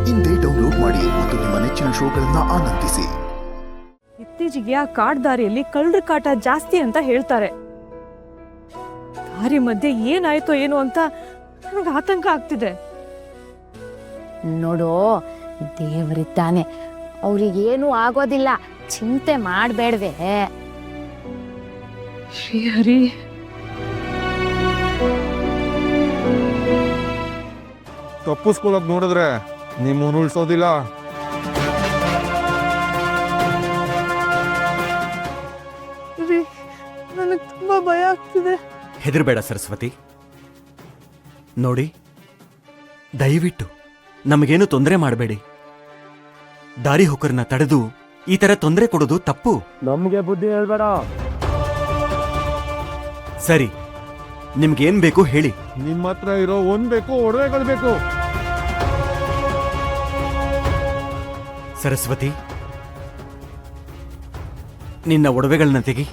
ಇಂದೇ ಡೌನ್ಲೋಡ್ ಮಾಡಿ ಮತ್ತು ನಿಮ್ಮ ನೆಚ್ಚಿನ ಶೋಗಳನ್ನ ಆನಂದಿಸಿ. ಇತ್ತೀಚೆಗೆ ಆ ಕಾಡ್ ದಾರಿಯಲ್ಲಿ ಕಳ್ಳರ ಕಾಟ ಜಾಸ್ತಿ ಅಂತ ಹೇಳ್ತಾರೆ. ದಾರಿ ಮಧ್ಯೆ ಏನಾಯ್ತೋ ಏನೋ ಅಂತ ನನಗೆ ಆತಂಕ ಆಗ್ತಿದೆ. ನೋಡು, ದೇವರಿದ್ದಾನೆ, ಅವ್ರಿಗೇನು ಆಗೋದಿಲ್ಲ, ಚಿಂತೆ ಮಾಡಬೇಡ್ವೆ. ಶ್ರೀಹರಿ, ತಪ್ಪಿಸ್ಕೊಳಕ್ ನೋಡಿದ್ರೆ ನಿಮ್ಮನ್ನು ಉಳಿಸೋದಿಲ್ಲ. ನನಗೆ ತುಂಬಾ ಭಯ ಆಗ್ತಿದೆ. ಹೆದರ್ಬೇಡ ಸರಸ್ವತಿ. ನೋಡಿ, ದಯವಿಟ್ಟು ನಮಗೇನು ತೊಂದರೆ ಮಾಡಬೇಡಿ. ದಾರಿ ಹೋಕರನ್ನ ತಡೆದು ಈ ತರ ತೊಂದರೆ ಕೊಡೋದು ತಪ್ಪು. ನಮ್ಗೆ ಬುದ್ಧಿ ಹೇಳ್ಬೇಡ. ಸರಿ, ನಿಮ್ಗೇನ್ ಬೇಕು ಹೇಳಿ. ನಿಮ್ಮ ಹತ್ರ ಇರೋ ಒಂದ್ ಬೇಕು, ಒಡವೆಗಳು ಬೇಕು. ಸರಸ್ವತಿ, ನಿನ್ನ ಒಡವೆಗಳನ್ನ ತೆಗಿ.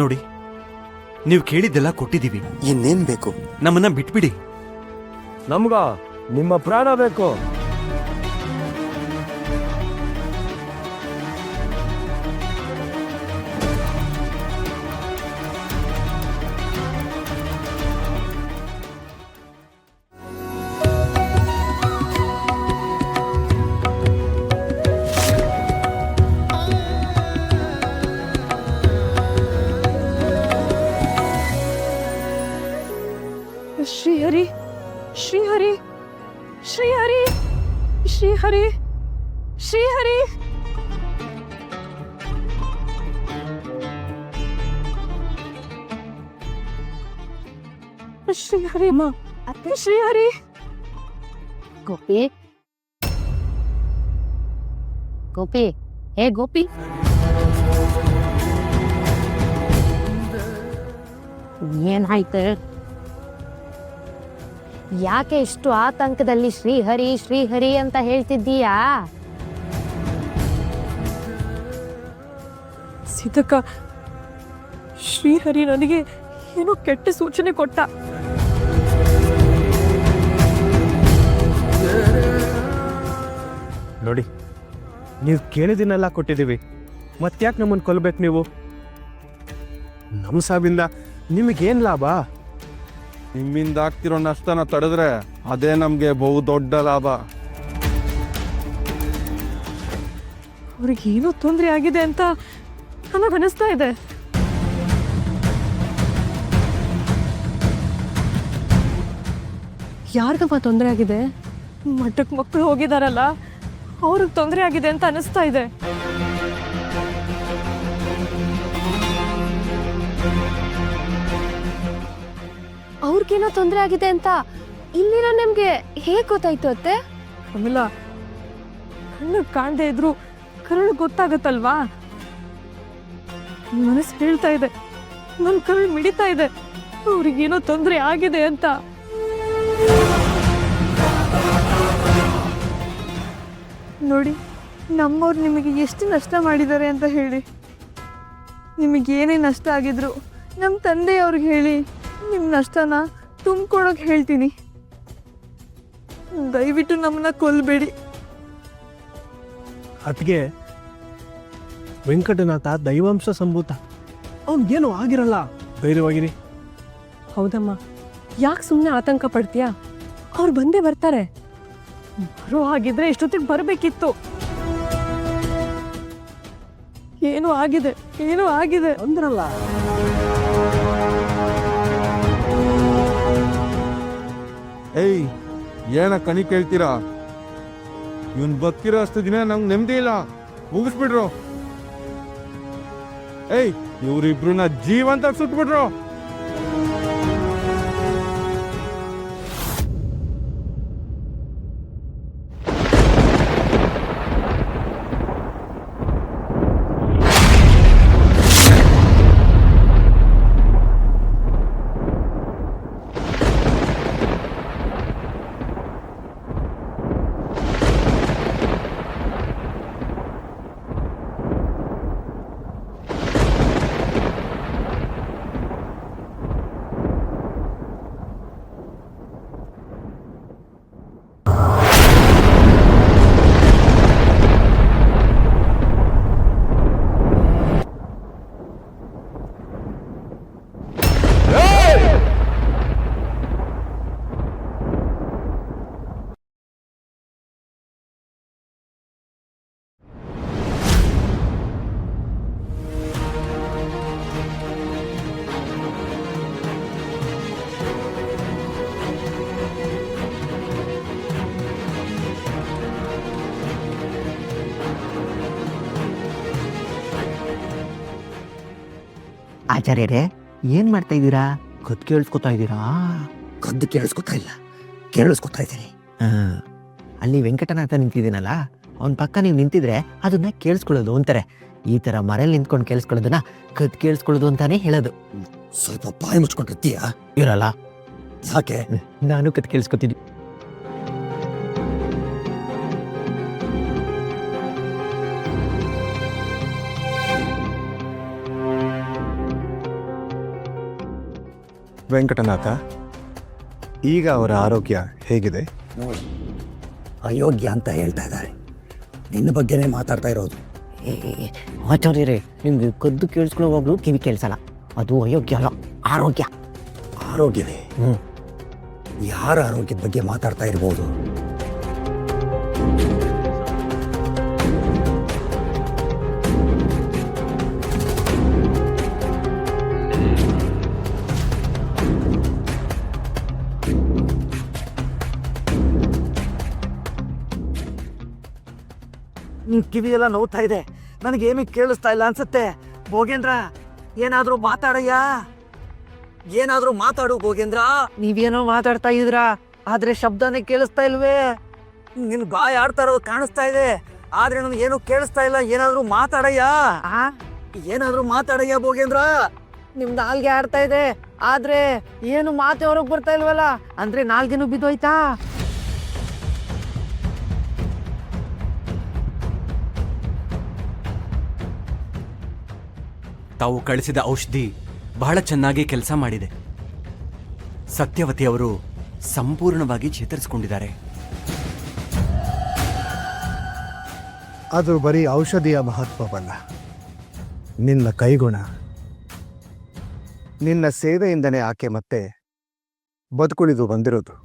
ನೋಡಿ, ನೀವು ಕೇಳಿದ್ದೆಲ್ಲ ಕೊಟ್ಟಿದ್ದೀವಿ. ಇನ್ನೇನ್ ಬೇಕು? ನಮ್ಮನ್ನ ಬಿಟ್ಬಿಡಿ. ನಮ್ಗ ನಿಮ್ಮ ಪ್ರಾಣ ಬೇಕು. ಶ್ರೀಹರಿ, ಶ್ರೀಹರಿ, ಶ್ರೀಹರಿ, ಶ್ರೀಹರಿ, ಶ್ರೀಹರಿ. ಶ್ರೀಹರಿ ಅಮ್ಮ, ಅತ್ತೆ ಶ್ರೀಹರಿ. ಗೋಪಿ, ಗೋಪಿ, ಹೇ ಗೋಪಿ, ಏನಾಯ್ತು? ಯಾಕೆ ಇಷ್ಟು ಆತಂಕದಲ್ಲಿ ಶ್ರೀಹರಿ ಶ್ರೀಹರಿ ಅಂತ ಹೇಳ್ತಿದ್ದೀಯಾ? ಸೀತಕ್ಕ, ಶ್ರೀಹರಿ ನನಗೆ ಏನೋ ಕೆಟ್ಟ ಸೂಚನೆ ಕೊಟ್ಟ. ನೋಡಿ, ನೀವು ಕೇಳಿದಿನೆಲ್ಲ ಕೊಟ್ಟಿದ್ದೀವಿ, ಮತ್ತ್ಯಾಕೆ ನಮ್ಮನ್ನು ಕೊಲ್ಬೇಕು ನೀವು? ನಮ್ಮ ಸಾವಿಂದ ನಿಮಗೇನು ಲಾಭ? ನಿಮ್ಮಿಂದ ಆಗ್ತಿರೋ ನಷ್ಟನ ತಡೆದ್ರೆ ಅದೇ ನಮ್ಗೆ ಬಹು ದೊಡ್ಡ ಲಾಭ. ಅವ್ರಿಗೆ ಏನೋ ತೊಂದರೆ ಆಗಿದೆ ಅಂತ ನನಗನಿಸ್ತಾ ಇದೆ. ಯಾರಿಗಪ್ಪ ತೊಂದರೆ ಆಗಿದೆ? ಮಠಕ್ಕೆ ಮಕ್ಕಳು ಹೋಗಿದಾರಲ್ಲ, ಅವ್ರಿಗೆ ತೊಂದರೆ ಆಗಿದೆ ಅಂತ ಅನಿಸ್ತಾ ಇದೆ. ಅವ್ರಿಗೇನೋ ತೊಂದರೆ ಆಗಿದೆ ಅಂತ ಇಲ್ಲಿರೋ ನಿಮ್ಗೆ ಹೇಗ್ ಗೊತ್ತಾಯ್ತು ಅತ್ತೆ? ಕಮಲ, ಕಣ್ಣು ಕಾಣದೇ ಇದ್ರು ಕರಳು ಗೊತ್ತಾಗತ್ತಲ್ವಾ? ಮನಸ್ಸು ಹೇಳ್ತಾ ಇದೆ, ನನ್ನ ಕರಳು ಮಿಡಿತಾ ಇದೆ, ಅವ್ರಿಗೇನೋ ತೊಂದರೆ ಆಗಿದೆ ಅಂತ. ನೋಡಿ, ನಮ್ಮವ್ರು ನಿಮಗೆ ಎಷ್ಟು ನಷ್ಟ ಮಾಡಿದ್ದಾರೆ ಅಂತ ಹೇಳಿ. ನಿಮಗೇನೇ ನಷ್ಟ ಆಗಿದ್ರು ನಮ್ಮ ತಂದೆಯವ್ರಿಗೆ ಹೇಳಿ ನಿಮ್ಮ ನಷ್ಟನ ತುಂಬಿಕೊಡೋಕೆ ಹೇಳ್ತೀನಿ. ದಯವಿಟ್ಟು ನಮ್ಮನ್ನ ಕೊಲ್ಬೇಡಿ. ಅದಕ್ಕೆ ವೆಂಕಟನಾಥ ದೈವಾಂಶ ಸಂಭೂತ, ಅವನಿಗೇನು ಆಗಿರಲ್ಲ, ಧೈರ್ಯವಾಗಿರಿ. ಹೌದಮ್ಮ, ಯಾಕೆ ಸುಮ್ಮನೆ ಆತಂಕ ಪಡ್ತೀಯಾ? ಅವ್ರು ಬಂದೇ ಬರ್ತಾರೆ. ಬರೋ ಹಾಗಿದ್ರೆ ಎಷ್ಟೊತ್ತಿಗೆ ಬರಬೇಕಿತ್ತು. ಏನೋ ಆಗಿದೆ, ಏನೋ ಆಗಿದೆ ಅಂದ್ರಲ್ಲ. ಏಯ್, ಏನ ಕಣಿ ಕೇಳ್ತೀರಾ? ಇವನ್ ಬದುಕಿರೋ ಅಷ್ಟು ದಿನ ನಂಗೆ ನೆಮ್ಮದಿ ಇಲ್ಲ, ಮುಗಿಸ್ಬಿಡ್ರು. ಏಯ್, ಇವ್ರಿಬ್ರನ್ನ ಜೀವಂತ ಸುಟ್ಬಿಟ್ರು. ಆಚಾರ್ಯರೇ ಏನ್ ಮಾಡ್ತಾ ಇದ್ದೀರಾ? ಕದ್ ಕೇಳಿಸ್ಕೊತಾ ಇದ್ದೀರಾ? ಕದ್ದು ಕೇಳಿಸ್ಕೊತಾ ಇಲ್ಲ, ಕೇಳಿಸ್ಕೊತಾ ಇದ್ದೀನಿ. ಅಲ್ಲಿ ವೆಂಕಟನಾಥ ನಿಂತಿದ್ದೀನಲ್ಲ, ಅವನ ಪಕ್ಕ ನೀವು ನಿಂತಿದ್ರೆ ಅದನ್ನ ಕೇಳಿಸ್ಕೊಳ್ಳೋದು ಅಂತಾರೆ. ಈ ತರ ಮರೇಲಿ ನಿಂತ್ಕೊಂಡು ಕೇಳಿಸ್ಕೊಳ್ಳೋದನ್ನ ಕದ್ ಕೇಳಿಸ್ಕೊಳ್ಳೋದು ಅಂತಾನೆ ಹೇಳೋದು. ಸ್ವಲ್ಪ ಬಾಯಿ ಮುಚ್ಕೊಂಡಿರ್ತೀಯ? ಇರಲ್ಲ, ಯಾಕೆ? ನಾನು ಕದ್ ಕೇಳಿಸ್ಕೊತೀನಿ. ವೆಂಕಟನಾಥ, ಈಗ ಅವರ ಆರೋಗ್ಯ ಹೇಗಿದೆ? ನೋಡಿ, ಅಯೋಗ್ಯ ಅಂತ ಹೇಳ್ತಾ ಇದ್ದಾರೆ. ನಿನ್ನ ಬಗ್ಗೆನೇ ಮಾತಾಡ್ತಾ ಇರೋದು. ಆಚಾರ್ಯರೇ, ನಿಮ್ಗೆ ಕದ್ದು ಕೇಳಿಸ್ಕೊಳ್ಳೋವಾಗ್ಲೂ ಕಿವಿ ಕೇಳಿಸಲ್ಲ. ಅದು ಅಯೋಗ್ಯ ಅಲ್ಲ, ಆರೋಗ್ಯ. ಆರೋಗ್ಯವೇ? ಯಾರ ಆರೋಗ್ಯದ ಬಗ್ಗೆ ಮಾತಾಡ್ತಾ ಇರ್ಬೋದು? ಕಿವಿ ಎಲ್ಲ ನೋವ್ತಾ ಇದೆ, ನನಗೇನು ಕೇಳಿಸ್ತಾ ಇಲ್ಲ ಅನ್ಸುತ್ತೆ. ಭೋಗೇಂದ್ರ, ಏನಾದ್ರೂ ಮಾತಾಡಯ್ಯ, ಏನಾದ್ರೂ ಮಾತಾಡು ಭೋಗೇಂದ್ರ. ನೀವೇನೋ ಮಾತಾಡ್ತಾ ಇದ್ರಾ, ಆದ್ರೆ ಶಬ್ದನೇ ಕೇಳಿಸ್ತಾ ಇಲ್ವೇ? ನಿನ್ ಗಾಯ ಆಡ್ತಾ ಇರೋದು ಕಾಣಿಸ್ತಾ ಇದೆ, ಆದ್ರೆ ನನಗೆ ಏನು ಕೇಳಿಸ್ತಾ ಇಲ್ಲ. ಏನಾದ್ರೂ ಮಾತಾಡಯ್ಯ, ಏನಾದ್ರೂ ಮಾತಾಡಯ್ಯ ಭೋಗೇಂದ್ರ. ನಿಮ್ ನಾಲ್ಗೆ ಆಡ್ತಾ ಇದೆ, ಆದ್ರೆ ಏನು ಮಾತೆ ಹೊರಗ್ ಬರ್ತಾ ಇಲ್ವಲ್ಲ. ಅಂದ್ರೆ ನಾಲ್ಗೆನೂ ಬಿದ್ದೋಯ್ತಾ? ತಾವು ಕಳಿಸಿದ ಔಷಧಿ ಬಹಳ ಚೆನ್ನಾಗಿ ಕೆಲಸ ಮಾಡಿದೆ. ಸತ್ಯವತಿ ಅವರು ಸಂಪೂರ್ಣವಾಗಿ ಚೇತರಿಸಿಕೊಂಡಿದ್ದಾರೆ. ಅದು ಬರೀ ಔಷಧಿಯ ಮಹತ್ವವಲ್ಲ, ನಿನ್ನ ಕೈಗುಣ. ನಿನ್ನ ಸೇವೆಯಿಂದನೇ ಆಕೆ ಮತ್ತೆ ಬದುಕುಳಿದು ಬಂದಿರೋದು.